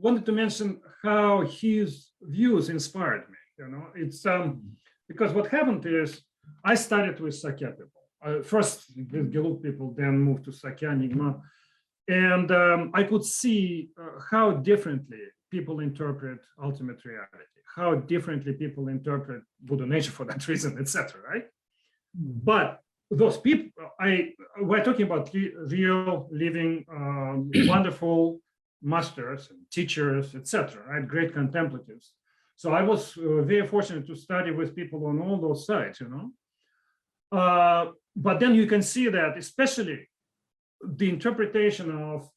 wanted to mention how his views inspired me. It's because what happened is I started with Shakya people. First with Gelug people, then moved to Shakya Nyingma. And I could see how differently people interpret ultimate reality, how differently people interpret Buddha nature for that reason, etc. Right? But those people, we're talking about real, living, wonderful masters and teachers, etc. Right? Great contemplatives. So I was very fortunate to study with people on all those sides, But then you can see that, especially the interpretation of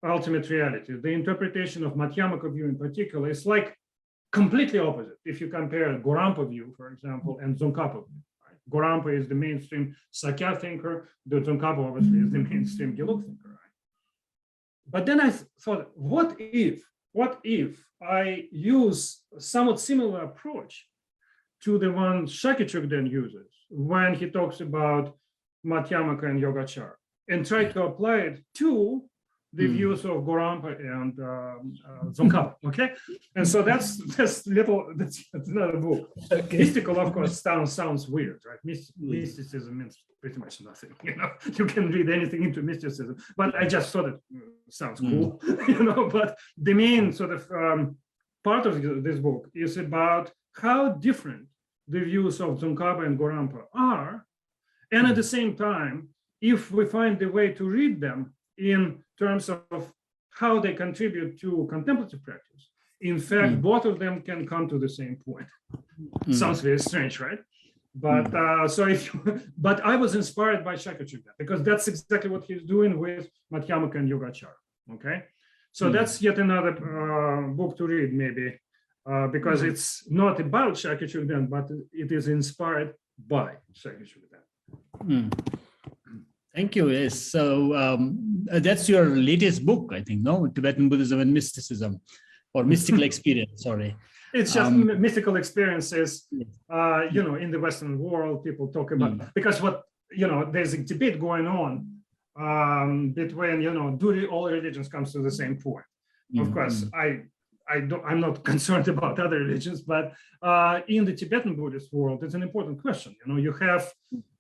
ultimate reality, the interpretation of Madhyamaka view in particular, is like completely opposite. If you compare Gorampa view, for example, and Tsongkhapa view. Right? Gorampa is the mainstream Sakya thinker, the Tsongkhapa obviously is the mainstream Gelug thinker. Right? But then I thought, what if I use a somewhat similar approach to the one Shakya Chokden uses when he talks about Madhyamaka and Yogacara, and try to apply it to the views of Gorampa and Tsongkhapa, okay? And so that's another book. Okay. Mystical, of course, sounds weird, right? Mysticism means pretty much nothing, You can read anything into mysticism, but I just thought it sounds cool, But the main sort of part of this book is about how different the views of Tsongkhapa and Gorampa are, and at the same time, if we find the way to read them in terms of how they contribute to contemplative practice, in fact, both of them can come to the same point. Sounds very strange, right? But but I was inspired by Shakya Chokden because that's exactly what he's doing with Madhyamaka and Yogacara. Okay, so that's yet another book to read, maybe, because it's not about Shakya Chokden, but it is inspired by Shakya Chokden. Thank you. Yes. So that's your latest book, I think, no? Tibetan Buddhism and Mysticism, or Mystical Experience, sorry. It's just mystical experiences, in the Western world, people talk about, because there's a debate going on between, do all religions comes to the same point? Of course, I'm not concerned about other religions, but in the Tibetan Buddhist world, it's an important question. You have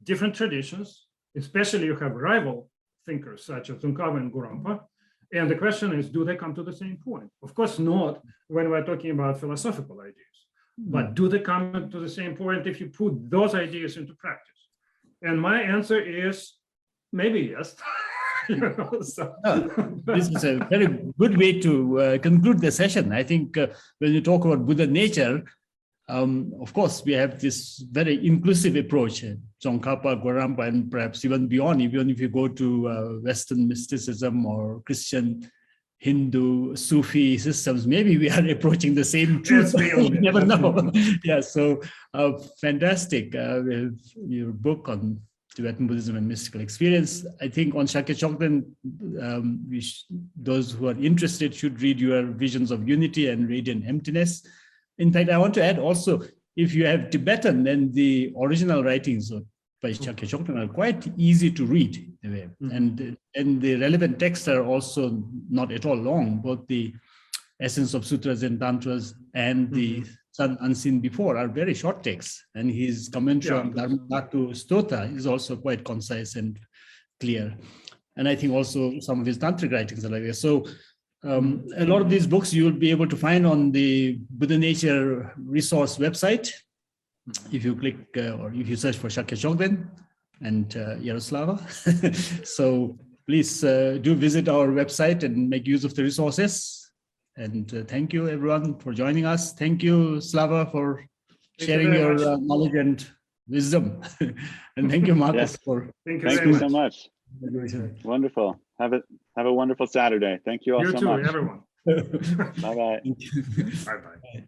different traditions. Especially you have rival thinkers such as Tsongkhapa and Gorampa. And the question is, do they come to the same point? Of course not when we're talking about philosophical ideas, but do they come to the same point if you put those ideas into practice? And my answer is maybe yes. This is a very good way to conclude the session. I think when you talk about Buddha nature, of course, we have this very inclusive approach, Tsongkhapa, Gorampa, and perhaps even beyond, even if you go to Western mysticism or Christian, Hindu, Sufi systems, maybe we are approaching the same truth. You never know. Yeah, so fantastic. With your book on Tibetan Buddhism and Mystical Experience. I think on Shakya Chokden, those who are interested should read your Visions of Unity and Radiant Emptiness. In fact, I want to add also, if you have Tibetan, then the original writings by Shakya Chokden are quite easy to read. And the relevant texts are also not at all long. Both the Essence of Sutras and Tantras and the Sun Unseen Before are very short texts. And his commentary on Dharmadhatu Stota is also quite concise and clear. And I think also some of his Tantric writings are like that. So a lot of these books you will be able to find on the Buddha Nature resource website. If you click or if you search for Shakya Chokden and Yaroslav. So please do visit our website and make use of the resources. And thank you everyone for joining us. Thank you, Slava, for sharing your knowledge and wisdom. And thank you, Marcus, for thank you so much. Wonderful. Have a wonderful Saturday. Thank you all so much. You too, everyone. Bye-bye. Bye-bye.